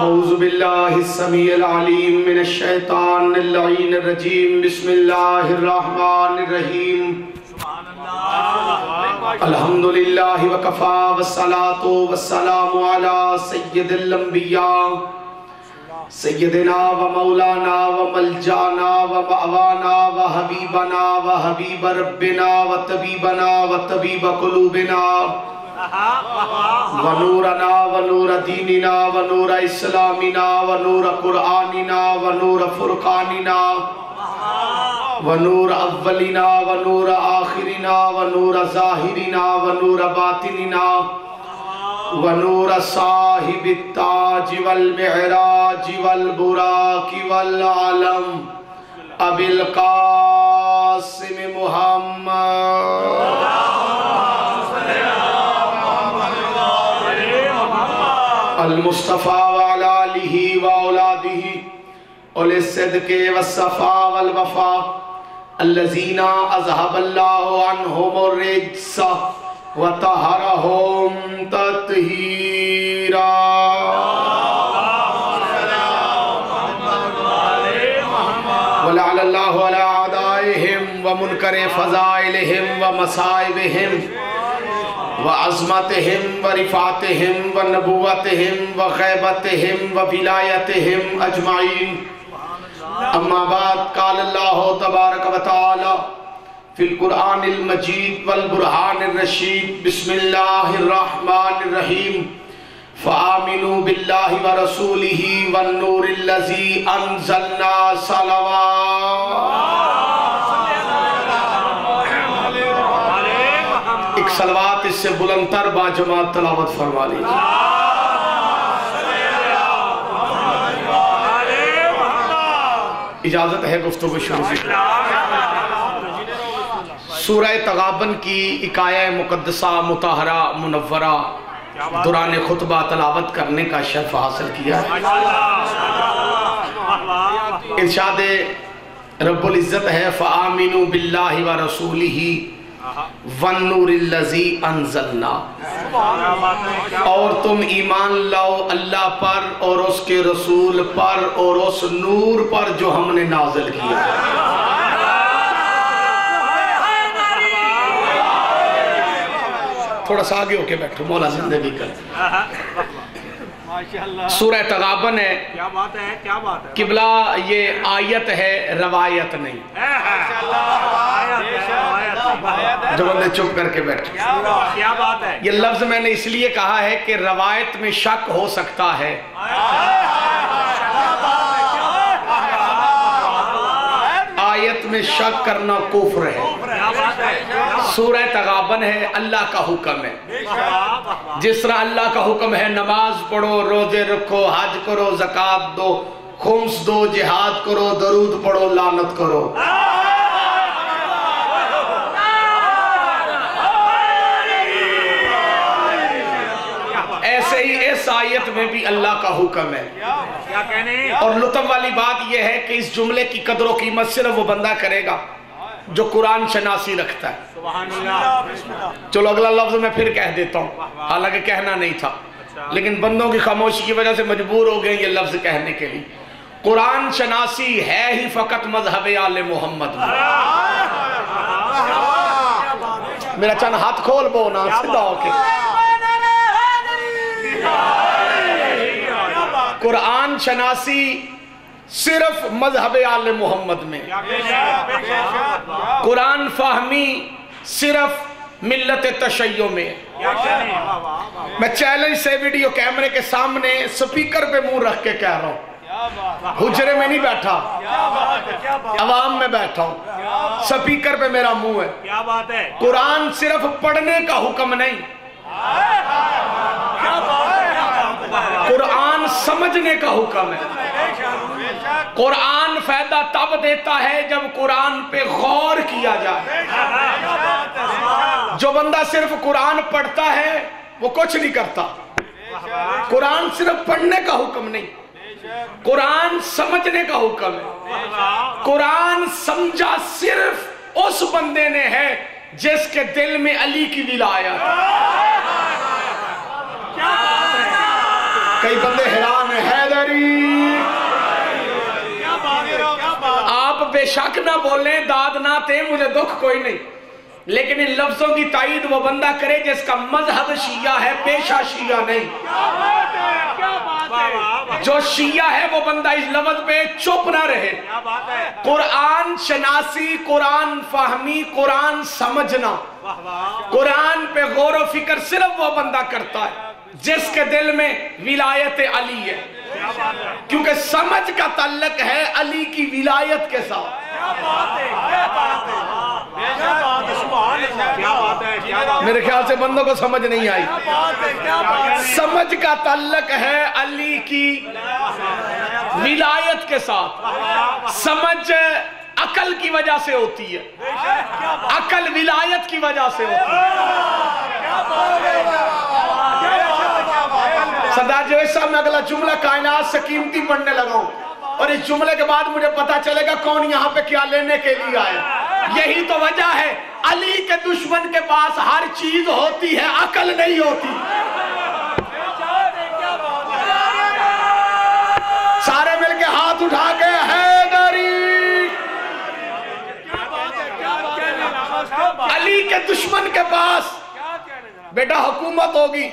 اعوذ باللہ السمیع العلیم من الشیطان اللعین الرجیم بسم اللہ الرحمن الرحیم الحمدللہ وکفا والصلاة والسلام علی سید الانبیاء سیدنا و مولانا و ملجانا و مأوانا و حبیبنا و حبیب ربنا و طبیب قلوبنا ونورنا ونور دیننا ونور اسلامنا ونور قرآننا ونور فرقاننا ونور اولنا ونور آخرنا ونور ظاہرنا ونور باطننا ونور صاحب التاج والمعراج والبراق والعلم ابی القاسم محمد المصطفیٰ وعلى آلہ وأولادہ اولی الصدق والصفاء والوفاء الذین اذهب اللہ عنہم الرجس وطہرہم تطہیرا ولعل اللہ علی اعدائہم ومنکر فضائلہم ومصائبہم وعظمتہم ورفاتہم ونبوتہم وغیبتہم وولایتہم اجمعین اما بعد قال اللہ تبارک و تعالی فی القرآن المجید والبرہان الرشید بسم اللہ الرحمن الرحیم فآمنوا باللہ ورسولہ والنور الذی انزلنا صلوات ایک صلوات اس سے بلندتر با جماعت تلاوت فرما لیجیے اجازت ہے گفتگو شروع کی سورہ تغابن کی اکایہ مقدسہ مطہرہ منورہ دوران خطبہ تلاوت کرنے کا شرف حاصل کیا ہے ارشاد رب العزت ہے فآمنوا باللہ ورسولہ والنور الذی انزلنا اور تم ایمان لاؤ اللہ پر اور اس کے رسول پر اور اس نور پر جو ہم نے نازل کیا تھوڑا سا آگے ہو کے بیٹھو مولا زندگی کر سورہ تغابن ہے کیا بات ہے کیا بات ہے قبلہ یہ آیت ہے روایت نہیں جو بندے چپ کر کے بیٹھے کیا بات ہے یہ لفظ میں نے اس لیے کہا ہے کہ روایت میں شک ہو سکتا ہے آیت میں شک کرنا کفر ہے سورہ تغابن ہے اللہ کا حکم ہے جس طرح اللہ کا حکم ہے نماز پڑھو روزے رکھو حج کرو زکوٰۃ دو خمس دو جہاد کرو درود پڑھو لعنت کرو ایسے ہی اس آیت میں بھی اللہ کا حکم ہے کیا کہنے اور لطف والی بات یہ ہے کہ اس جملے کی قدر و قیمت صرف وہ بندہ کرے گا جو قرآن شناسی رکھتا ہے سبحان اللہ چلو اگلا لفظ میں پھر کہہ دیتا ہوں حالانکہ کہنا نہیں تھا لیکن بندوں کی خاموشی کی وجہ سے مجبور ہو گئے یہ لفظ کہنے کے لیے قرآن شناسی ہے ہی فقط مذہب آل محمد میں میرا چند ہاتھ کھول بونا صدا ہو کے قرآن شناسی صرف مذہب آل محمد میں قرآن فہمی صرف ملت تشیع میں میں چیلنج سے ویڈیو کیمرے کے سامنے سپیکر پہ منہ رکھ کے کہہ رہا ہوں حجرے میں نہیں بیٹھا عوام میں بیٹھا ہوں سپیکر پہ میرا منہ ہے کیا بات ہے قرآن صرف پڑھنے کا حکم نہیں قرآن سمجھنے کا حکم ہے قرآن فائدہ تب دیتا ہے جب قرآن پہ غور کیا جائے جو بندہ صرف قرآن پڑھتا ہے وہ کچھ نہیں کرتا قرآن صرف پڑھنے کا حکم نہیں قرآن سمجھنے کا حکم ہے قرآن سمجھا صرف اس بندے نے ہے جس کے دل میں علی کی ولایت کئی بندے حیران ہیں حیدر نہ بولیں، داد نہ دیں، مجھے دکھ کوئی نہیں، لیکن ان لفظوں کی تائید وہ بندہ کرے جس کا مذہب شیعہ ہے، پیشہ شیعہ نہیں۔ جو شیعہ ہے وہ بندہ اس لفظ پہ چپ نہ رہے۔ قرآن شناسی، قرآن فہمی، قرآن سمجھنا، قرآن پہ غور و فکر صرف وہ بندہ کرتا ہے جس کے دل میں ولایت علی ہے، کیونکہ سمجھ کا تعلق ہے علی کی ولایت کے ساتھ۔ میرے خیال سے بندوں کو سمجھ نہیں آئی۔ سمجھ کا تعلق ہے علی کی ولایت کے ساتھ۔ سمجھ عقل کی وجہ سے ہوتی ہے، عقل ولایت کی وجہ سے ہوتی ہے۔ سردار جوید صاحب میں اگلا جملہ کائنات سے قیمتی پڑھنے لگا ہوں، اور اس جملے کے بعد مجھے پتا چلے گا کون یہاں پہ کیا لینے کے لیے آئے۔ یہی تو وجہ ہے علی کے دشمن کے پاس ہر چیز ہوتی ہے، عقل نہیں ہوتی۔ سارے مل کے ہاتھ اٹھا کے حیدری۔ علی کے دشمن کے پاس بیٹا حکومت ہوگی،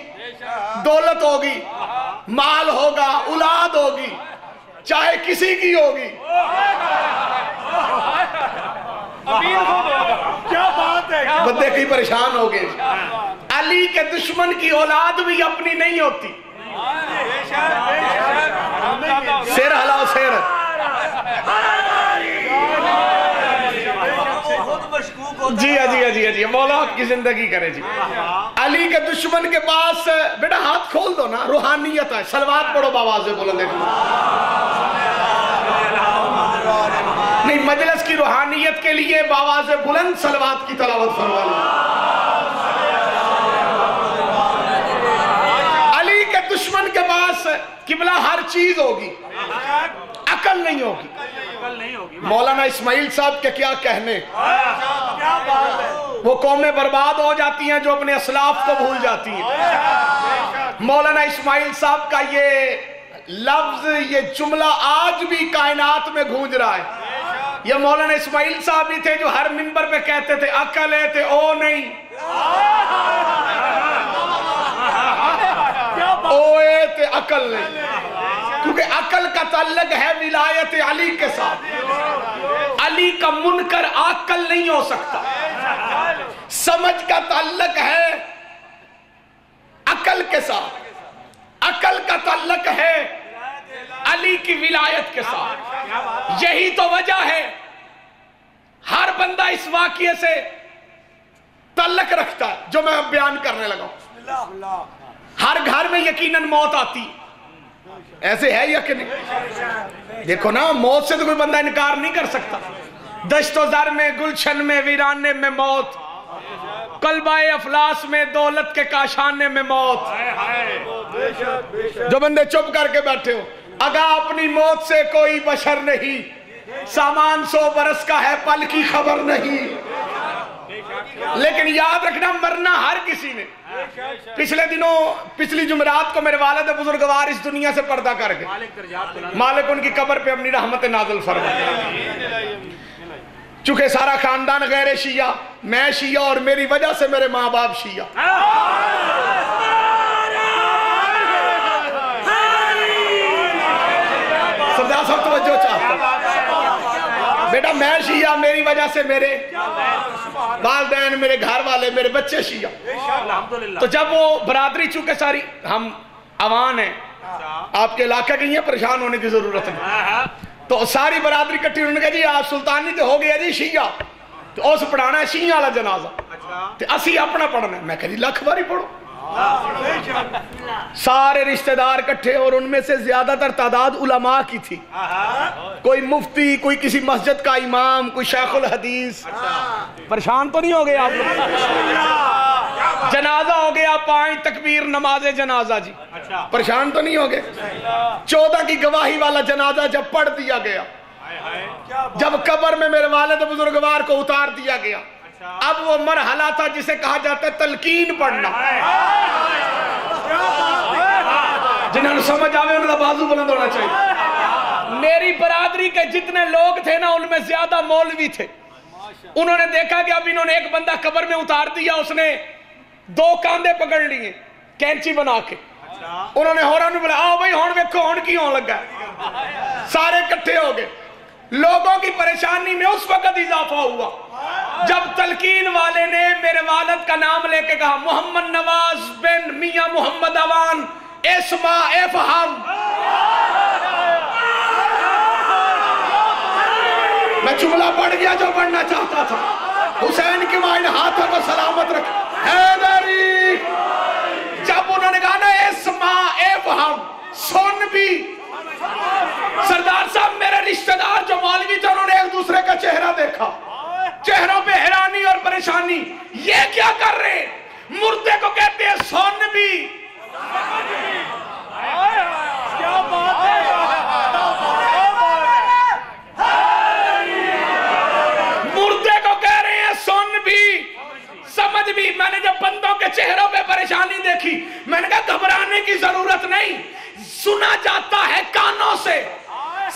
دولت ہوگی، مال ہوگا، اولاد ہوگی، چاہے کسی کی ہوگی۔ بندے کی پریشان ہو گئے۔ علی کے دشمن کی اولاد بھی اپنی نہیں ہوتی۔ سیر ہلاؤ سیر۔ جی مولا کی زندگی کرے جی۔ علی کے دشمن کے پاس بیٹا ہاتھ کھول دو نا، روحانیت ہے۔ صلوات پڑھو باواز بلند۔ نہیں، مجلس کی روحانیت کے لیے باواز بلند صلوات کی تلاوت فرما لیں۔ علی کے دشمن کے پاس قبلہ ہر چیز ہوگی، عقل نہیں ہوگی۔ مولانا اسماعیل صاحب کے کیا کہنے، وہ قومیں برباد ہو جاتی ہیں جو اپنے اسلاف کو بھول جاتی ہیں۔ مولانا اسماعیل صاحب کا یہ لفظ، یہ جملہ آج بھی کائنات میں گونج رہا ہے۔ یہ مولانا اسماعیل صاحب ہی تھے جو ہر منبر پہ کہتے تھے عقل ہے تے او نہیں، اوے تے عقل نہیں، کیونکہ عقل کا تعلق ہے ولایت علی کے ساتھ۔ علی کا منکر عقل نہیں ہو سکتا۔ سمجھ کا تعلق ہے عقل کے ساتھ، عقل کا تعلق ہے علی کی ولایت کے ساتھ۔ یہی تو وجہ ہے ہر بندہ اس واقعے سے تعلق رکھتا ہے جو میں اب بیان کرنے لگا ہوں۔ ہر گھر میں یقیناً موت آتی، ایسے ہے یا کہ نہیں؟ دیکھو نا، موت سے تو کوئی بندہ انکار نہیں کر سکتا۔ دشت و زر میں، گلشن میں، ویرانے میں موت، قلبہ افلاس میں، دولت کے کاشانے میں موت۔ جو بندے چپ کر کے بیٹھے ہو، آگاہ اپنی موت سے کوئی بشر نہیں، سامان 100 برس کا ہے، پل کی خبر نہیں۔ لیکن یاد رکھنا، مرنا ہر کسی نے۔ پچھلے دنوں، پچھلی جمعرات کو میرے والد بزرگوار اس دنیا سے پردہ کر گئے۔ مالک ان کی قبر پہ اپنی رحمت نازل فرمائے۔ چونکہ سارا خاندان غیر شیعہ، میں شیعہ، اور میری وجہ سے میرے ماں باپ شیعہ۔ سردار صاحب توجہ چاہتا بیٹا، میں شیعہ، میری وجہ سے میرے والدین، میرے گھر والے، میرے بچے شیعہ۔ تو جب وہ برادری، چونکہ ساری ہم عوام ہیں، آپ کے علاقے کے ہیں، پریشان ہونے کی ضرورت نہیں، تو ساری برادری کٹھی، انہوں نے کہا جی آپ سلطانی تو ہو گیا جی شیعہ، تو اس پڑھانا ہے شیعہ والا جنازہ، تو اسی اپنا پڑھنا ہے۔ میں کہا جی لکھ باری پڑھو۔ سارے رشتہ دار کٹھے، اور ان میں سے زیادہ تر تعداد علماء کی تھی، کوئی مفتی، کوئی کسی مسجد کا امام، کوئی شیخ الحدیث۔ پریشان تو نہیں ہو گئے آپ لوگ؟ جنازہ ہو گیا 5 تکبیر نماز جنازہ جی، پریشان تو نہیں ہو گئے؟ 14 کی گواہی والا جنازہ جب پڑھ دیا گیا، جب قبر میں میرے والد بزرگوار کو اتار دیا گیا، اب وہ مرحلہ تھا جسے کہا جاتا ہے تلقین پڑھنا۔ جنہوں نے سمجھ آوے انہوں نے بازو بلند ہونا چاہیے۔ میری برادری کے جتنے لوگ تھے نا ان میں زیادہ مولوی تھے. انہوں نے دیکھا کہ اب انہوں نے ایک بندہ قبر میں اتار دیا, اس نے 2 کاندھے پکڑ لیے کینچی بنا کے. انہوں نے ہورا نے بولا آؤ بھائی ہون ویکھو ہون کی ہون لگا. سارے اکٹھے ہو گئے. لوگوں کی پریشانی میں اس وقت اضافہ ہوا جب تلقین والے نے میرے والد کا نام لے کے کہا محمد نواز بن میاں محمد اوان اسما افہم. میں جملہ پڑھ گیا جو پڑھنا چاہتا تھا. حسین کے مائن ہاتھوں کو سلامت رکھ. حیدری جب انہوں نے کہا نا اسما افہم سن بھی. سردار صاحب میرے رشتہ دار جو مولوی تھے انہوں نے ایک دوسرے کا چہرہ دیکھا, چہروں پہ حیرانی اور پریشانی. یہ کیا کر رہے ہیں؟ مردے کو کہتے ہیں سن بھی. کیا بات ہے, مردے کو کہہ رہے ہیں سن بھی سمجھ بھی. میں نے جب بندوں کے چہروں پہ پریشانی دیکھی میں نے کہا گھبرانے کی ضرورت نہیں. سنا جاتا ہے کانوں سے,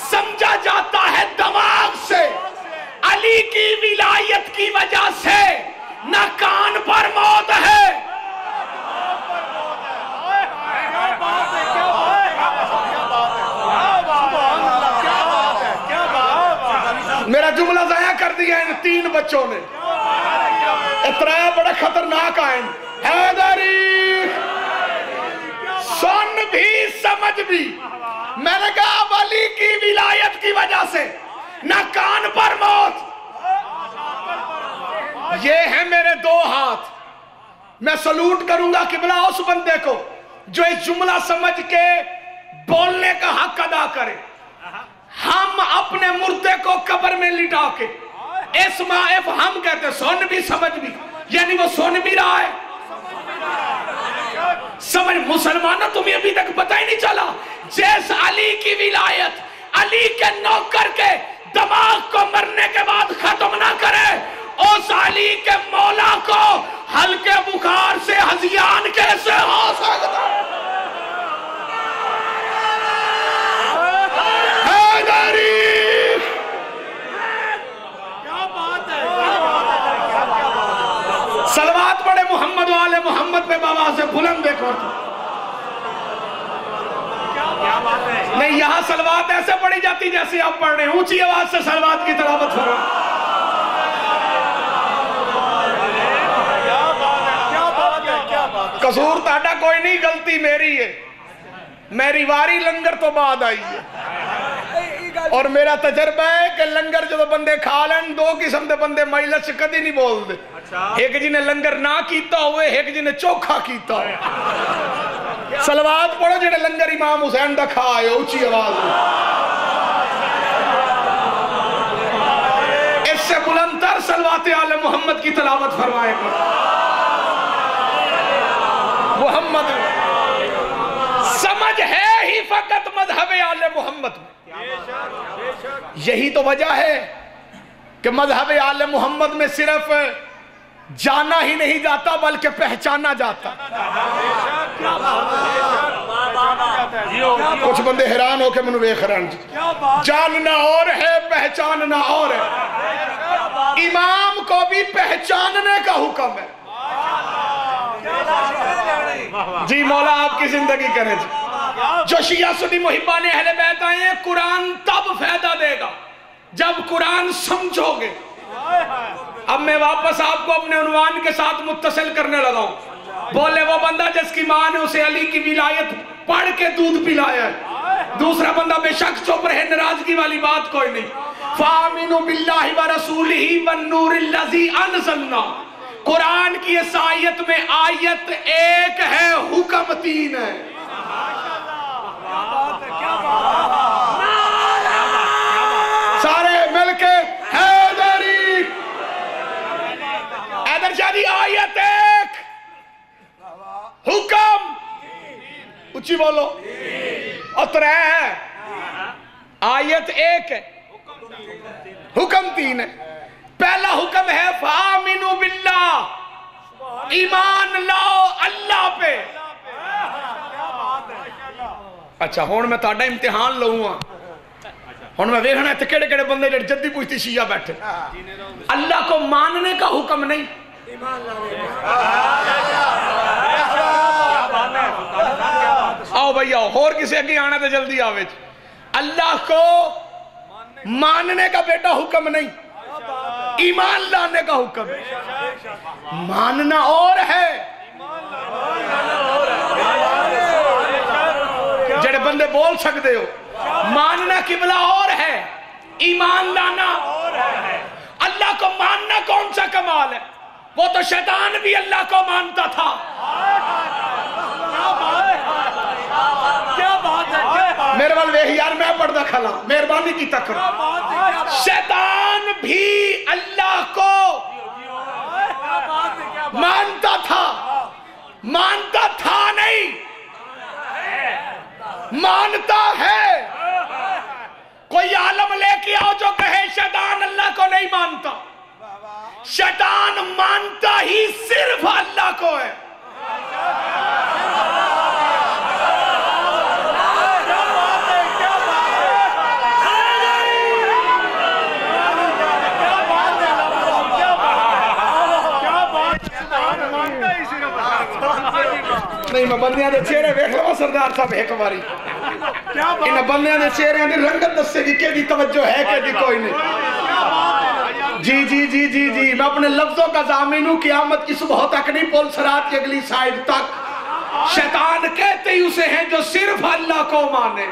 سمجھا جاتا ہے دماغ سے. علی کی ولایت کی وجہ سے نہ کان پر موت ہے. میرا جملہ ضائع کر دیا ان 3 بچوں نے. اترا بڑا خطرناک آئیں. حیدری سن بھی سمجھ بھی. میں نے کہا علی کی ولایت کی وجہ سے نہ کان پر موت. یہ ہیں میرے 2 ہاتھ. میں سلوٹ کروں گا قبلہ اس بندے کو جو اس جملہ سمجھ کے بولنے کا حق ادا کرے. ہم اپنے مردے کو قبر میں لٹا کے اسما افہم کہتے سن بھی سمجھ بھی, یعنی وہ سن بھی رہا ہے سمجھ. مسلمانوں تمہیں ابھی تک پتہ ہی نہیں چلا جیس علی کی ولایت علی کے نوکر کے دماغ کو مرنے کے بعد ختم نہ کرے, اس علی کے مولا کو ہلکے بخار سے ہذیان کیسے ہو سکتا. صلوات پڑھے محمد والے محمد پہ بابا سے بلند دیکھو. نہیں یہاں صلوات ایسے پڑھی جاتی جیسے آپ پڑھ رہے ہیں. اونچی آواز سے صلوات کی تلاوت فرمائیں. قصور تہاڈا کوئی نہیں, غلطی میری ہے. میری واری لنگر تو بعد آئی ہے اور میرا تجربہ ہے کہ لنگر جو بندے کھا لیں 2 قسم دے بندے مجلس سے کدی نہیں بول دے. ایک جنہیں لنگر نہ کیتا ہوئے, ایک جنہیں چوکھا کیتا ہوئے. صلوات پڑھو جنہیں لنگر امام حسین دا کھا آئے اونچی آواز میں. اس سے بلندتر صلوات آل محمد کی تلاوت فرمائے گا. محمد سمجھ ہے ہی فقط مذہب آل محمد میں. یہی تو وجہ ہے کہ مذہب آل محمد میں صرف جانا ہی نہیں جاتا بلکہ پہچانا جاتا. کچھ بندے حیران ہو کے منو ویکھ رہے ہیں. جاننا اور ہے پہچاننا اور ہے. امام کو بھی پہچاننے کا حکم ہے. جی مولا آپ کی زندگی کرے. جی جو شیعہ سنی محبان اہل بیت آئے ہیں, قرآن تب فائدہ دے گا جب قرآن سمجھو گے. اب میں واپس آپ کو اپنے عنوان کے ساتھ متصل کرنے لگا ہوں. بولے وہ بندہ جس کی ماں نے اسے علی کی ولایت پڑھ کے دودھ پلایا ہے. دوسرا بندہ بے شک چپ رہے, ناراضگی والی بات کوئی نہیں. فَآمِنُوا بِاللَّهِ وَرَسُولِهِ وَالنُّورِ الَّذِي أَنزَلْنَا. قرآن کی اس آیت میں آیت 1 ہے, حکم 3 ہے. سارے مل کے حیدری. حیدر شاہ جی آیت 1 حکم اچھی بولو اور 3 ہے. آیت 1 ہے, حکم 3 ہے. پہلا حکم ہے فآمنوا باللہ, ایمان لاؤ اللہ پہ. اچھا ہون میں تاڑا امتحان لوں گا. ہوں میں ویکھنا ہے کہڑے کہڑے بندے جڑے جدی پوچھتی شیعہ بیٹھے اللہ کو ماننے کا حکم نہیں آؤ بھائی آؤ اور کسی اگے آنا تو جلدی آوے اللہ کو ماننے کا بیٹا حکم نہیں ایمان لانے کا حکم ماننا اور ہے جڑے بندے بول سکتے ہو ماننا قبلہ اور ہے ایمان لانا اللہ کو ماننا کون سا کمال ہے وہ تو شیطان بھی اللہ کو مانتا تھا میرے والے یار میں پڑھتا کھلا مہربانی کی تکر شیطان بھی اللہ کو مانتا تھا نہیں مانتا ہے کوئی عالم لے کے آؤ جو کہے شیطان اللہ کو نہیں مانتا شیطان مانتا ہی صرف اللہ کو ہے نہیں میں بندیاں دے چہرے ویکھ لو سردار صاحب ایک باری ان بندیاں دے چہرے دی رنگت دسے گی کہ دی توجہ ہے کہ دی کوئی نہیں جی جی جی جی جی میں اپنے لفظوں کا ضامن ہوں قیامت کی صبح تک نہیں پل صراط کی اگلی سائیڈ تک شیطان کہتے ہی اسے ہیں جو صرف اللہ کو مانے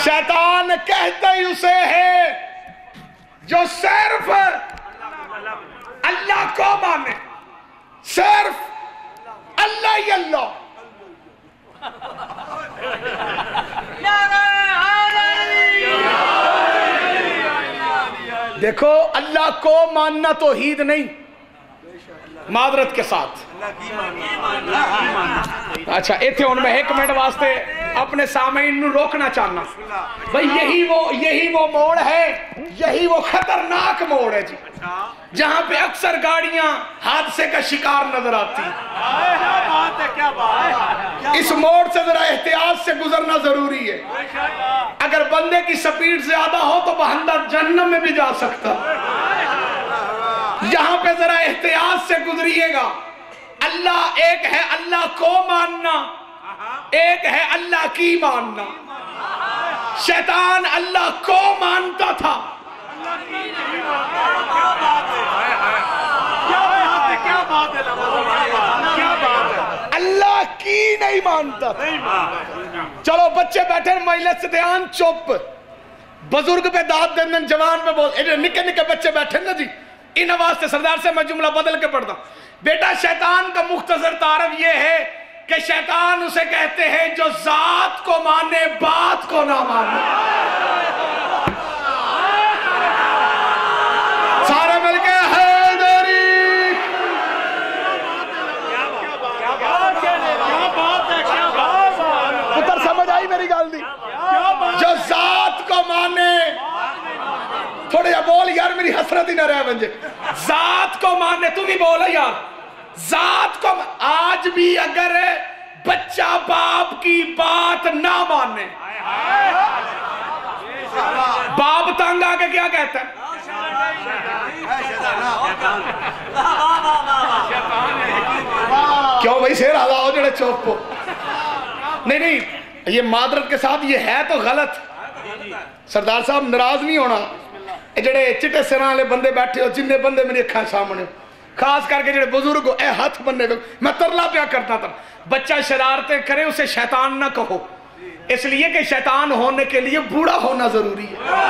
شیطان کہتے ہی اسے ہے جو صرف اللہ کو مانے صرف اللہ ہی اللہ دیکھو اللہ کو ماننا توحید نہیں معذرت کے ساتھ اچھا ایتھے ان میں ایک منٹ واسطے اپنے سامعین نو روکنا چاہنا بھئی یہی وہ موڑ ہے یہی وہ خطرناک موڑ ہے جی جہاں پہ اکثر گاڑیاں حادثے کا شکار نظر آتی اس موڑ سے ذرا احتیاط سے گزرنا ضروری ہے اگر بندے کی سپیڈ زیادہ ہو تو بہندہ جہنم میں بھی جا سکتا یہاں پہ ذرا احتیاط سے گزریے گا اللہ ایک ہے اللہ کو ماننا ایک ہے اللہ کی ماننا شیطان اللہ کو مانتا تھا اللہ کی نہیں مانتا چلو بچے بیٹھے مجلس سے دھیان چپ بزرگ پہ داد دن جوان پہ بول نکے نکے بچے بیٹھے نا جی ان آواز سے سردار سے میں جملہ بدل کے پڑھتا بیٹا شیطان کا مختصر تعارف یہ ہے کہ شیطان اسے کہتے ہیں جو ذات کو مانے بات کو نہ مانے سارے مل کے حیدری پتر سمجھ آئی میری گال دی جو ذات کو مانے تھوڑے یا بول یار میری حسرت ہی نہ رہے بنجے ذات کو مانے تم ہی بولا یار ذات کو آج بھی اگر بچہ باپ کی بات نہ مانے باپ تنگ آگے کیا کہتا ہے کیوں بھائی شیر آدھا ہو جڑے چوک کو نہیں یہ معذرت کے ساتھ یہ ہے تو غلط سردار صاحب ناراض نہیں ہونا جڑے چٹے سراں والے بندے بیٹھے ہو جننے بندے میری اکھاں سامنے خاص کر کے جڑے بزرگ ہو اے ہاتھ بننے دو میں ترلا پیا کرتا تھا بچہ شرارتیں کرے اسے شیطان نہ کہو اس لیے کہ شیطان ہونے کے لیے بوڑھا ہونا ضروری ہے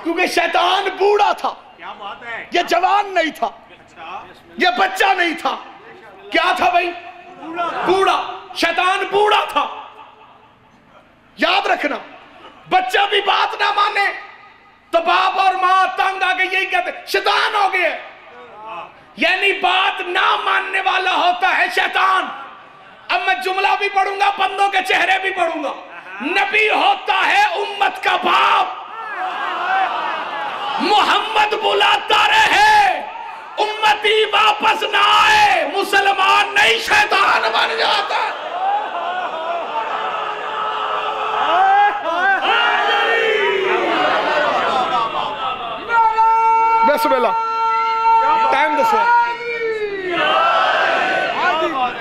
کیونکہ شیطان بوڑھا تھا یہ جوان نہیں تھا یہ بچہ نہیں تھا کیا تھا بھائی بوڑھا شیطان بوڑھا تھا یاد رکھنا بچہ بھی بات نہ مانے تو باپ اور ماں تنگ آگے یہی کہتے شیطان ہو گئے یعنی بات نہ ماننے والا ہوتا ہے شیطان اب میں جملہ بھی پڑھوں گا بندوں کے چہرے بھی پڑھوں گا نبی ہوتا ہے امت کا باپ محمد بلاتا رہے، امتی واپس نہ آئے، مسلمان نہیں شیطان بن جاتا۔ بسم اللہ، ٹائم دسو۔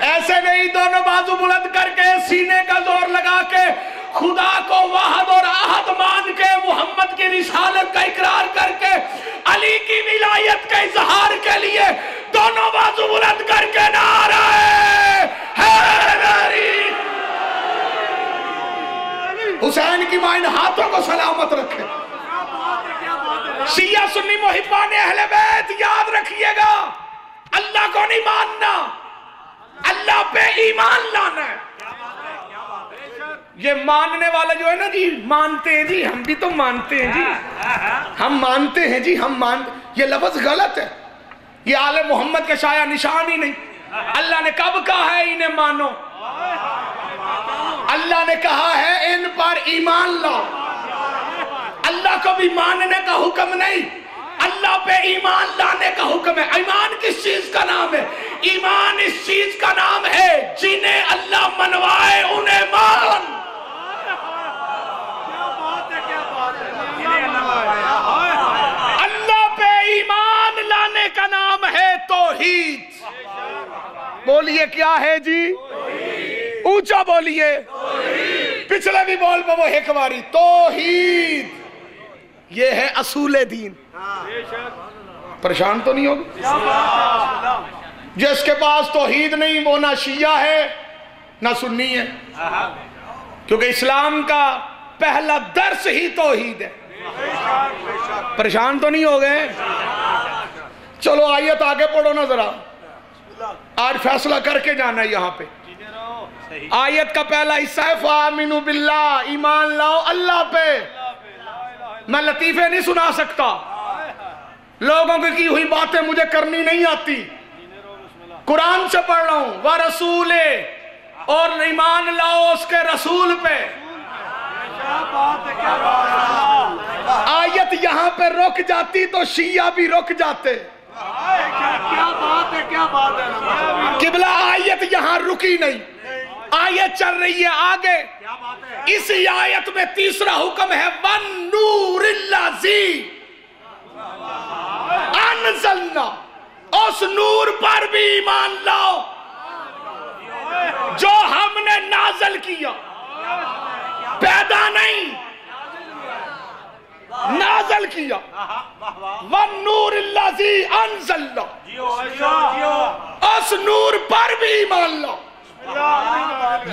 ایسے نہیں، دونوں بازو بلند کر کے سینے کا زور لگا کے خدا کو واحد اور احد مان کے محمد کی رسالت کا اقرار کر کے علی کی ولایت کے اظہار کے لیے دونوں بازو بلند کر کے نعرہ حیدری۔ حسین کی ماں ان ہاتھوں کو سلامت رکھے۔ شیعہ سنی محبان اہل بیت یاد رکھیے گا، اللہ کو نہیں ماننا، اللہ پہ ایمان لانا ہے۔ یہ ماننے والا جو ہے نا جی، مانتے ہیں جی، ہم بھی تو مانتے ہیں جی، ہم مانتے ہیں جی، ہم مانتے، یہ لفظ غلط ہے، یہ آل محمد کا شایع نشان ہی نہیں۔ اللہ نے کب کہا ہے انہیں مانو؟ اللہ نے کہا ہے ان پر ایمان لاؤ۔ اللہ کو بھی ماننے کا حکم نہیں، اللہ پہ ایمان لانے کا حکم ہے۔ ایمان کس چیز کا نام ہے؟ ایمان اس چیز کا نام ہے جنہیں اللہ منوائے انہیں مان۔ اللہ پہ ایمان لانے کا نام ہے توحید۔ بولیے کیا ہے جی؟ اونچا بولیے، پچھلے بھی بول پہ وہ ایکواری، توحید۔ یہ ہے اصول دین۔ پریشان تو نہیں ہوگا؟ جس کے پاس توحید نہیں وہ نہ شیعہ ہے نہ سنی ہے، کیونکہ اسلام کا پہلا درس ہی توحید ہے۔ پریشان تو نہیں ہو گئے؟ چلو آیت آگے پڑھو نا ذرا، آج فیصلہ کر کے جانا ہے یہاں پہ۔ آیت کا پہلا حصہ ہے فَآمِنُوا بِاللَّهِ، ایمان لاؤ اللہ پہ۔ میں لطیفے نہیں سنا سکتا، لوگوں کی ہوئی باتیں مجھے کرنی نہیں آتی، قرآن سے پڑھ رہا ہوں۔ وَرَسُولِ، اور ایمان لاؤ اس کے رسول پہ۔ آیت یہاں پہ رک جاتی تو شیعہ بھی رک جاتے۔ قبلہ آیت یہاں رکی نہیں، آیت چل رہی ہے آگے۔ اسی آیت میں تیسرا حکم ہے وَالنُّورِ الَّذِي أَنزَلْنَا، اس نور پر بھی ایمان لاؤ جو ہم نے نازل کیا، پیدا نہیں، نازل کیا۔ وَالنُّورِ الَّذِي أَنزَلْنَا، اس نور پر بھی ایمان لاؤ۔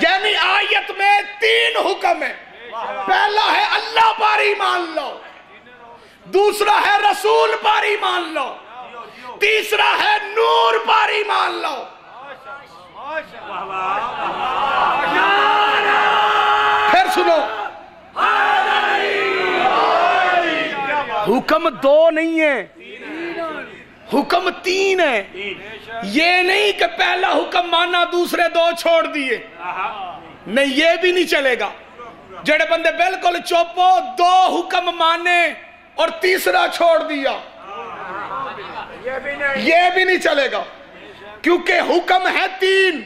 یعنی آیت میں تین حکم ہیں، پہلا ہے اللہ پر ایمان لاؤ، دوسرا ہے رسول پر ایمان لاؤ، تیسرا ہے نور پر ایمان لاؤ۔ پھر سنو، حکم دو نہیں ہے، حکم تین ہے۔ یہ نہیں کہ پہلا حکم مانا دوسرے دو چھوڑ دیے، نہیں، یہ بھی نہیں چلے گا۔ جڑے بندے بالکل چپ ہو، دو حکم مانے اور تیسرا چھوڑ دیا، یہ بھی نہیں چلے گا، کیونکہ حکم ہے تین۔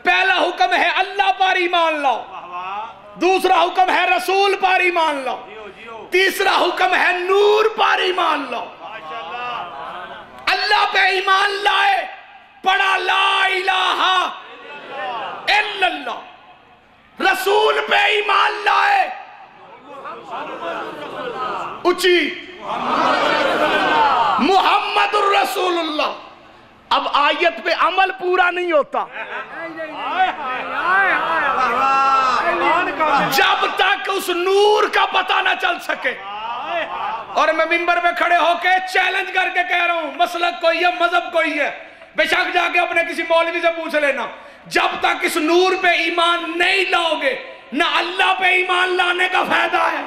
پہلا حکم ہے اللہ پر ایمان لاؤ، دوسرا حکم ہے رسول پر ایمان لاؤ، تیسرا حکم ہے نور پر ایمان لاؤ۔ اللہ پہ ایمان لائے، پڑھا لا الہ الا اللہ، رسول پہ ایمان لائے، اچھی محمد الرسول اللہ۔ اب آیت پہ عمل پورا نہیں ہوتا جب تک اس نور کا پتہ نہ چل سکے۔ اور میں منبر پہ کھڑے ہو کے چیلنج کر کے کہہ رہا ہوں، مسلک کوئی ہے، مذہب کوئی ہے، بے شک جا کے اپنے کسی مولوی سے پوچھ لینا، جب تک اس نور پہ ایمان نہیں لاؤ گے نہ اللہ پہ ایمان لانے کا فائدہ ہے۔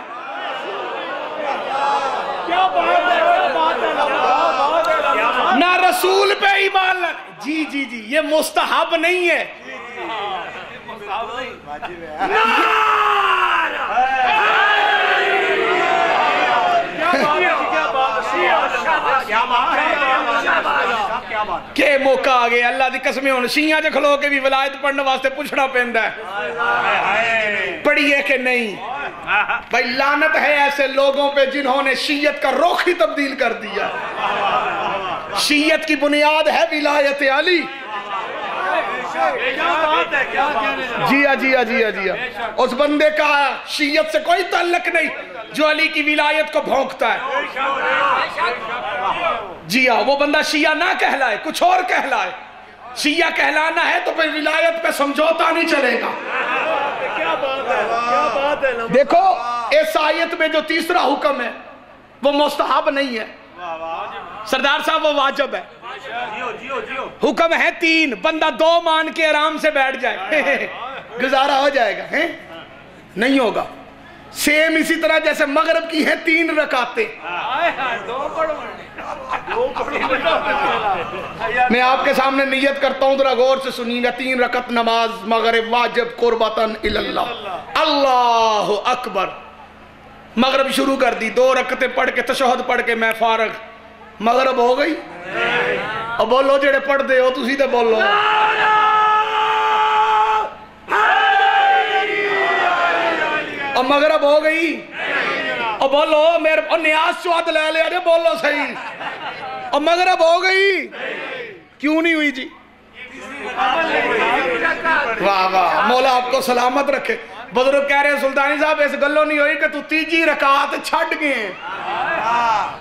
نہ رسول پہ ایمان لانے، جی جی جی، یہ مستحب نہیں ہے، کہ موقع آ گیا اللہ دی قسمیں ہوں شیعہ جو کھلو کے بھی ولایت پڑھنے واسطے پوچھنا پیندا ہے پڑھیے کہ نہیں بھائی لعنت ہے ایسے لوگوں پہ جنہوں نے شیعت کا رخ ہی تبدیل کر دیا شیعت کی بنیاد ہے ولایت علی جی ہاں اس بندے کا شیعت سے کوئی تعلق نہیں جو علی کی ولایت کو بھونکتا ہے جی ہاں وہ بندہ شیعہ نہ کہلائے کچھ اور کہلائے شیعہ کہلانا ہے تو پھر ولایت پہ سمجھوتا نہیں چلے گا دیکھو اس آیت میں جو تیسرا حکم ہے وہ مستحب نہیں ہے سردار صاحب وہ واجب ہے حکم ہے 3 بندہ 2 مان کے آرام سے بیٹھ جائے گزارا ہو جائے گا نہیں ہوگا سیم اسی طرح جیسے مغرب کی ہیں 3 رکعتیں میں آپ کے سامنے نیت کرتا ہوں ذرا غور سے سنیے گا 3 رکعت نماز مغرب واجب قربتاً اللہ اللہ اکبر مغرب شروع کر دی 2 رکعتیں پڑھ کے تشہد پڑھ کے میں فارغ مغرب ہو گئی اب بولو جڑے پڑھ دے ہو تسی تے بولو اب مغرب ہو گئی اب بولو میرے نیاز چواد لے لے ارے بولو صحیح اب مغرب ہو گئی کیوں نہیں ہوئی جی واہ واہ مولا آپ کو سلامت رکھے بزرگ کہہ رہے ہیں سلطانی صاحب اس گلو نہیں ہوئی کہ تو 3 رکعت چھڑ گئے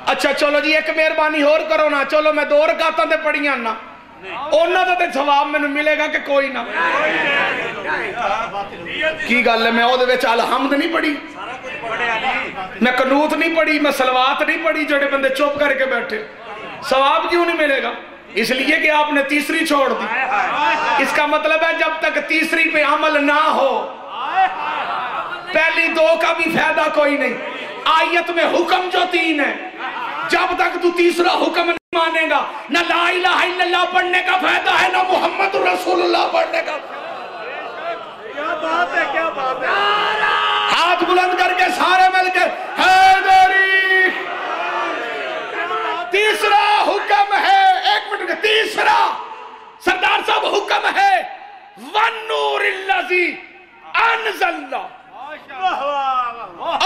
اچھا چلو جی ایک مہربانی اور کرو نا چلو میں 2 رکعتاں تے پڑھیاں نا اونا تے ثواب میں ملے گا کہ کوئی نہ کی گل ہے میں او دے وچ الحمد نہیں پڑھی میں قنوت نہیں پڑھی میں صلوات نہیں پڑھی جڑے بندے چپ کر کے بیٹھے ثواب کیوں نہیں ملے گا اس لیے کہ آپ نے تیسری چھوڑ دی اس کا مطلب ہے جب تک تیسری پہ عمل نہ ہو پہلی 2 کا بھی فائدہ کوئی نہیں آیت میں حکم جو 3 ہے جب تک تو تیسرا حکم نہیں مانے گا نہ لا الہ الا اللہ پڑھنے کا فائدہ ہے نہ محمد رسول اللہ پڑھنے کا کیا بات ہے کیا بات ہے ہاتھ بلند کر کے سارے مل کے حیدری تیسرا حکم ہے 1 منٹ تیسرا سردار صاحب حکم ہے وَالنُّورِ الَّذِي أَنزَلْنَا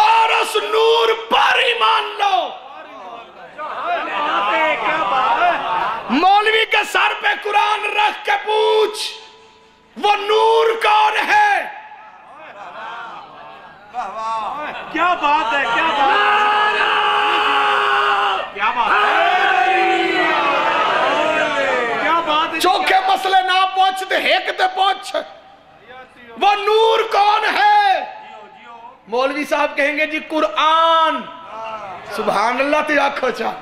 اور اس نور پر ایمان لو مولوی کے سر پہ قرآن رکھ کے پوچھ وہ نور کون ہے کیا بات ہے کیا بات ہے کیا بات ہے چوکھے مسئلے نہ پوچھتے ایک تے پوچھ وہ نور کون ہے مولوی صاحب کہیں گے جی قرآن سبحان اللہ تے آنکھو چاہ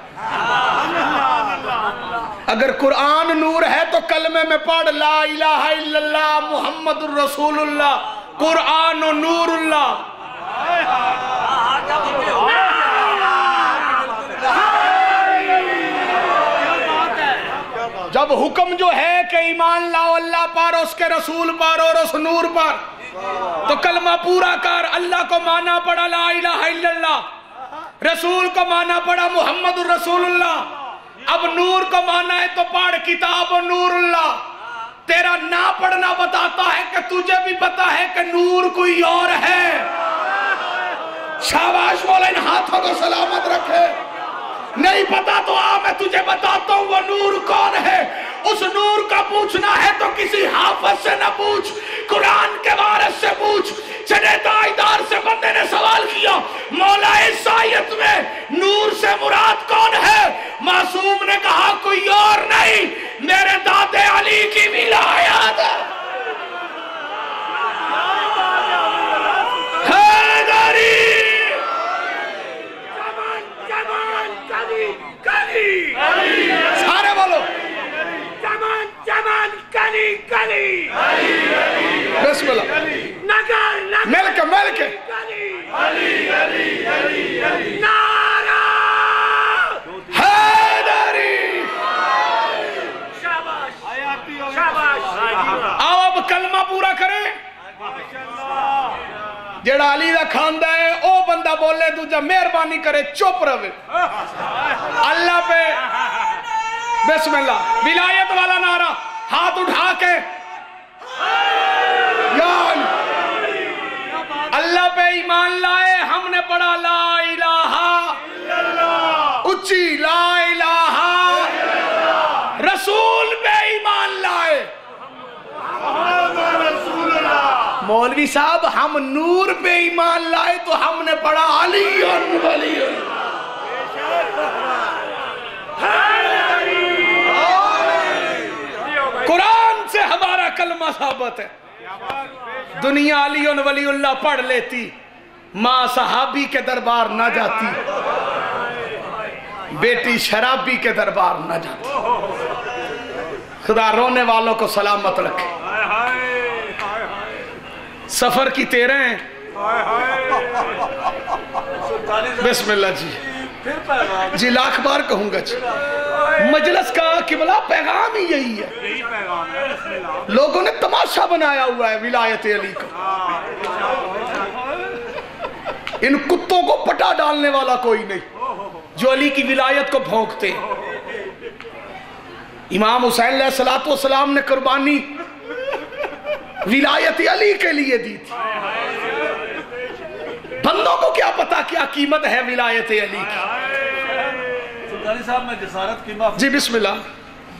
اگر قرآن نور ہے تو کلمے میں پڑھ لا الہ الا اللہ محمد الرسول اللہ قرآن و نور اللہ جب حکم جو ہے کہ ایمان لاؤ اللہ پر اس کے رسول پر اور اس نور پر تو کلمہ پورا کر اللہ کو مانا پڑا لا الہ الا اللہ رسول کو مانا پڑا محمد الرسول اللہ اب نور کو مانا ہے تو پڑھ کتاب و نور اللہ تیرا نہ پڑھنا بتاتا ہے کہ تجھے بھی پتا ہے کہ نور کوئی اور ہے شاباش مولا ان ہاتھوں کو سلامت رکھے نہیں پتا تو آ میں تجھے بتاتا ہوں وہ نور کون ہے اس نور کا پوچھنا ہے تو کسی حافظ سے نہ پوچھ قرآن کے وارث سے پوچھ چنے تائیدار سے بندے نے سوال کیا مولا اس آیت میں نور سے مراد کون ہے معصوم نے کہا کوئی اور نہیں میرے دادے علی کی ولایت حیدری سارے بولو جمان کلی کلی بسم اللہ مل کے نعرہ حیدری آؤ اب کلمہ پورا کریں جڑا علی دا کھاندہ ہے او بندہ بولے تو جب مہربانی کرے چپ روے اللہ پہ بسم اللہ، ولایت والا نعرہ ہاتھ اٹھا کے اللہ پہ ایمان لائے، ہم نے پڑھا لا الہ اچھی لا الہ، رسول پہ ایمان لائے، مولوی صاحب ہم نور پہ ایمان لائے تو ہم نے پڑھا علی ولی قرآن سے ہمارا کلمہ ثابت ہے۔ دنیا علی ولی اللہ پڑھ لیتی، ماں صحابی کے دربار نہ جاتی، بیٹی شرابی کے دربار نہ جاتی۔ خدا رونے والوں کو سلامت رکھے۔ سفر کی 13 ہیں، بسم اللہ جی جی لاکھ بار کہوں گا جی، مجلس کا قبلہ پیغام ہی یہی ہے۔ لوگوں نے تماشا بنایا ہوا ہے ولایت علی کا، ان کتوں کو پٹا ڈالنے والا کوئی نہیں جو علی کی ولایت کو بھونکتے ہیں۔ امام حسین علیہ السلام نے قربانی ولایت علی کے لیے دی تھی۔ بندوں کو کیا پتا کیا قیمت ہے ولایت علی کی۔ سلطانی صاحب میں جسارت کی بات جی بسم اللہ۔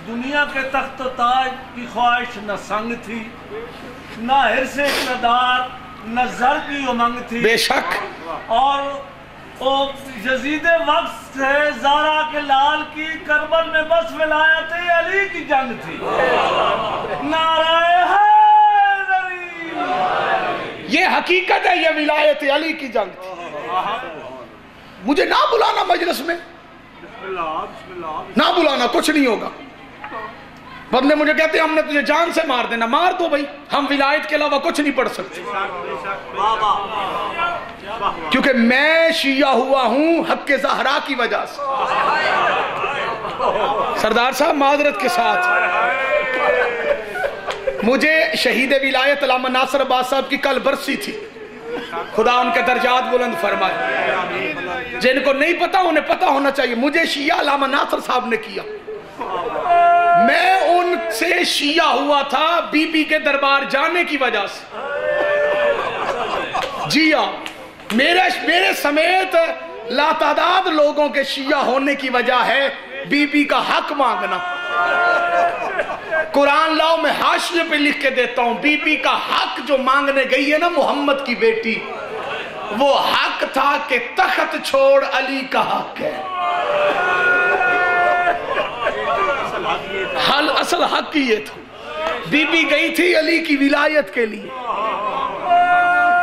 دنیا کے تخت و تاج کی خواہش نہ سنگ تھی، نہ حرص اقتدار، نہ زر کی امنگ تھی، بے شک، اور یزید وقت سے زارا کے لال کی کربل میں بس ولایت علی کی جنگ تھی۔ نعرہ حیدری، یہ حقیقت ہے، یہ ولایت علی کی جنگ تھی۔ مجھے نہ بلانا مجلس میں، نہ بلانا، کچھ نہیں ہوگا۔ بندے مجھے کہتے ہیں ہم نے تجھے جان سے مار دینا، مار دو بھائی، ہم ولایت کے علاوہ کچھ نہیں پڑھ سکتے، کیونکہ میں شیعہ ہوا ہوں حق زہرا کی وجہ سے۔ سردار صاحب معذرت کے ساتھ، مجھے شہید ولایت علامہ ناصر عباس صاحب کی کل برسی تھی، خدا ان کے درجات بلند فرمائے۔ جن کو نہیں پتا انہیں پتا ہونا چاہیے، مجھے شیعہ علامہ ناصر صاحب نے کیا، میں ان سے شیعہ ہوا تھا بی بی کے دربار جانے کی وجہ سے۔ جی ہاں، میرے سمیت لاتعداد لوگوں کے شیعہ ہونے کی وجہ ہے بی بی کا حق مانگنا۔ قرآن لاؤ میں حاشیے پہ لکھ کے دیتا ہوں، بی بی کا حق جو مانگنے گئی ہے نا محمد کی بیٹی، وہ حق تھا کہ تخت چھوڑ علی کا حق ہے۔ حل اصل حق ہی یہ تھا، بی بی گئی تھی علی کی ولایت کے لیے۔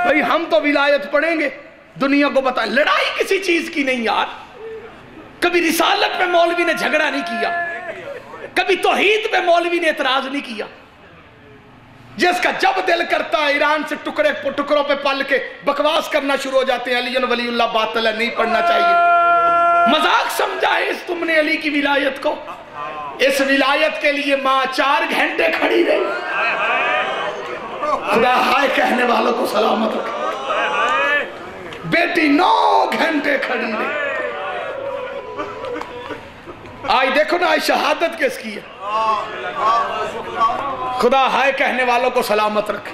بھئی ہم تو ولایت پڑھیں گے، دنیا کو بتائیں، لڑائی کسی چیز کی نہیں یار۔ کبھی رسالت پہ مولوی نے جھگڑا نہیں کیا، کبھی توحید پہ مولوی نے اعتراض نہیں کیا۔ جس کا جب دل کرتا ہے ایران سے ٹکڑوں پہ پل کے بکواس کرنا شروع ہو جاتے ہیں، علی ولی اللہ باطل ہے، نہیں پڑھنا چاہیے۔ مذاق سمجھا ہے اس تم نے علی کی ولایت کو؟ اس ولایت کے لیے ماں 4 گھنٹے کھڑی رہی۔ خدا ہائے کہنے والوں کو سلامت رکھے، بیٹی 9 گھنٹے کھڑی رہی۔ آج دیکھو نا، آج شہادت کس کی ہے؟ خدا ہائے کہنے والوں کو سلامت رکھے۔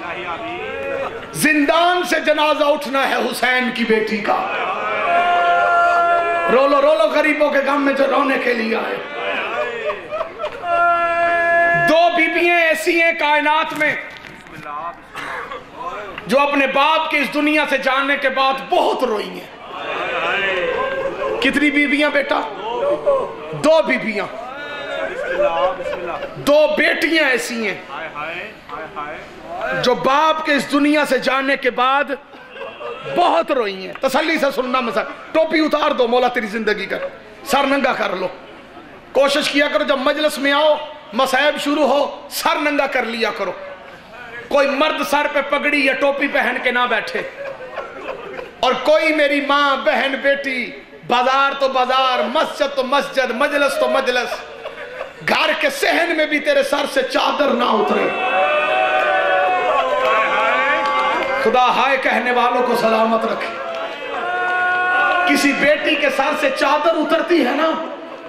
زندان سے جنازہ اٹھنا ہے حسین کی بیٹی کا، رولو رولو غریبوں کے غم میں جو رونے کے لیے آئے۔ 2 بیویاں ایسی ہیں کائنات میں جو اپنے باپ کے اس دنیا سے جاننے کے بعد بہت روئی ہیں۔ کتنی بیویاں بیٹا؟ 2 بیویاں، 2 بیٹیاں ایسی ہیں جو باپ کے اس دنیا سے جاننے کے بعد بہت روئی ہیں۔ تسلی سے سننا مسئلہ، ٹوپی اتار دو، مولا تیری زندگی کر، سر ننگا کر لو۔ کوشش کیا کرو جب مجلس میں آؤ، مصائب شروع ہو، سر ننگا کر لیا کرو۔ کوئی مرد سر پہ پگڑی یا ٹوپی پہن کے نہ بیٹھے، اور کوئی میری ماں بہن بیٹی بازار تو بازار، مسجد تو مسجد، مجلس تو مجلس، گھر کے صحن میں بھی تیرے سر سے چادر نہ اترے۔ خدا ہائے کہنے والوں کو سلامت رکھے۔ کسی بیٹی کے سر سے چادر اترتی ہے نا،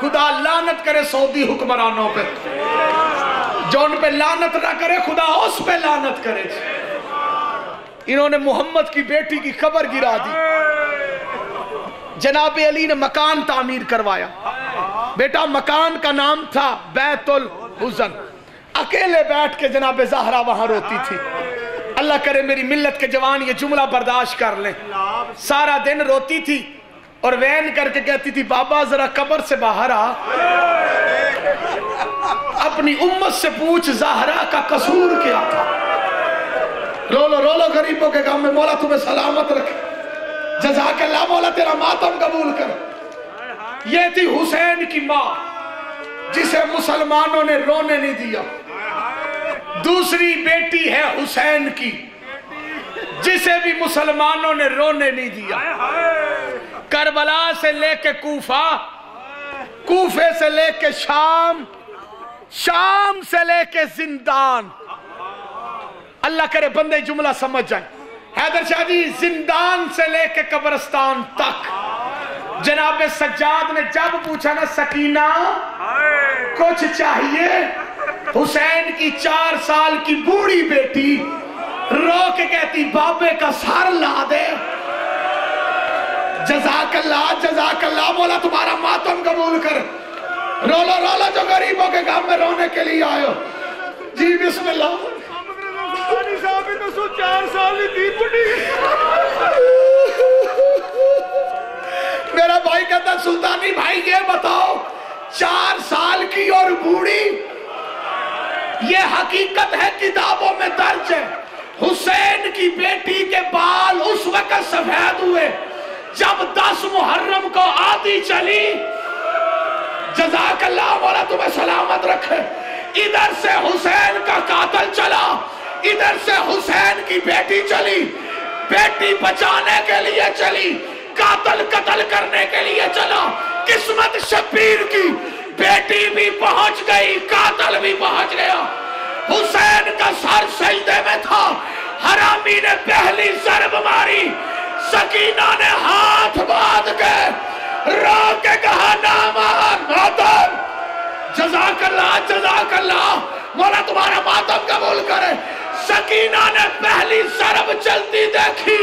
خدا لعنت کرے سعودی حکمرانوں پہ، جو ان پہ لعنت نہ کرے خدا اس پہ لعنت کرے۔ انہوں نے محمد کی بیٹی کی قبر گرا دی، جناب علی نے مکان تعمیر کروایا، بیٹا مکان کا نام تھا بیت الحزن، اکیلے بیٹھ کے جناب زہرا وہاں روتی تھی۔ اللہ کرے میری ملت کے جوان یہ جملہ برداشت کر لیں، سارا دن روتی تھی اور وین کر کے کہتی تھی بابا ذرا قبر سے باہر آ، اپنی امت سے پوچھ زہرا کا قصور کیا تھا۔ رو لو غریبوں کے غم میں، مولا تمہیں سلامت رکھے، جزاک اللہ مولا تیرا ماتم قبول کر۔ یہ تھی حسین کی ماں جسے مسلمانوں نے رونے نہیں دیا۔ دوسری بیٹی ہے حسین کی جسے بھی مسلمانوں نے رونے نہیں دیا۔ کربلا سے لے کے کوفہ، کوفے سے لے کے شام، شام سے لے کے زندان، اللہ کرے بندے جملہ سمجھ جائیں۔ حیدر شاہ جی زندان سے لے کے قبرستان تک جناب سجاد نے جب پوچھا نا سکینہ کچھ چاہیے، حسین کی 4 سال کی بوڑھی بیٹی رو کے کہتی بابے کا سر لا دے۔ جزاک اللہ مولا تمہارا ماتم قبول کر۔ رو لو جو غریبوں کے غم میں رونے کے لیے آئے ہو۔ جی بسم اللہ۔ میرا بھائی کہتا سلطانی بھائی یہ بتاؤ 4 سال کی اور بوڑھی، یہ حقیقت ہے کتابوں میں درج ہے۔ حسین کی بیٹی کے بال اس وقت سفید ہوئے جب 10 محرم کو آدھی چلی۔ جزاک اللہ مولا تمہیں سلامت رکھے۔ ادھر سے حسین کا قاتل چلا، ادھر سے حسین کی بیٹی چلی، بیٹی بچانے کے لیے چلی، قاتل قتل کرنے کے لیے چلا۔ قسمت شبیر کی بیٹی بھی پہنچ گئی، قاتل بھی پہنچ گیا۔ حسین کا سر سجدے میں تھا، حرامی نے پہلی ضرب ماری، سکینہ نے ہاتھ باندھ کے رو کے کہا نامان ماتم۔ جزاک اللہ مولا تمہارا ماتم قبول کرے۔ سکینہ نے پہلی ضرب چلتی دیکھی،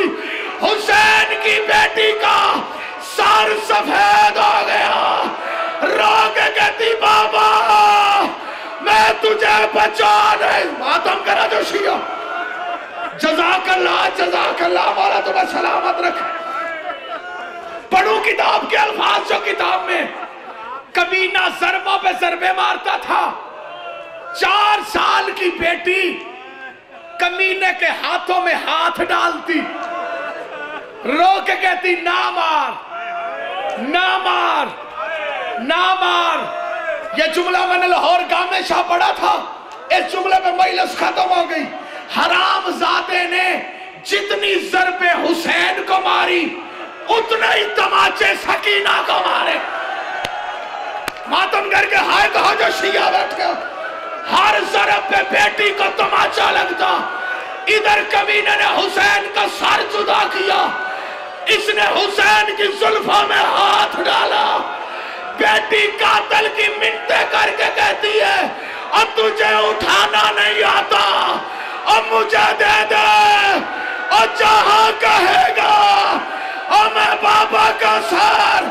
حسین کی بیٹی کا سر سفید ہو گیا، رو کے کہتی بابا میں تجھے بچانے، ماتم کرا جو شیعہ۔ جزاک اللہ مولا تمہیں سلامت رکھے۔ پڑھو کتاب کے الفاظ جو کتاب میں کمینہ ضربوں پہ ضربے مارتا تھا، 4 سال کی بیٹی کمینے کے ہاتھوں میں ہاتھ ڈالتی، رو کے کہتی نہ مار نہ مار نہ مار۔ یہ جملہ میں نے لاہور گامے شاہ پڑھا تھا، اس جملے پہ مجلس ختم ہو گئی۔ حرام زادے نے جتنی ضربیں حسین کو ماری اتنے ہی تماچے سکینہ کو مارے۔ ماتم کر کے ہائے کہا جو شیعہ بیٹھ کے ہر ضرب پہ بیٹی کو تماچا لگتا۔ ادھر کمینے نے حسین کا سر جدا کیا، اس نے حسین کی زلفوں میں ہاتھ ڈالا۔ بیٹی قاتل کی منتیں کر کے کہتی ہے اور تجھے اٹھانا نہیں آتا اور مجھے دے دے، اور جہاں کہے گا اور میں بابا کا سر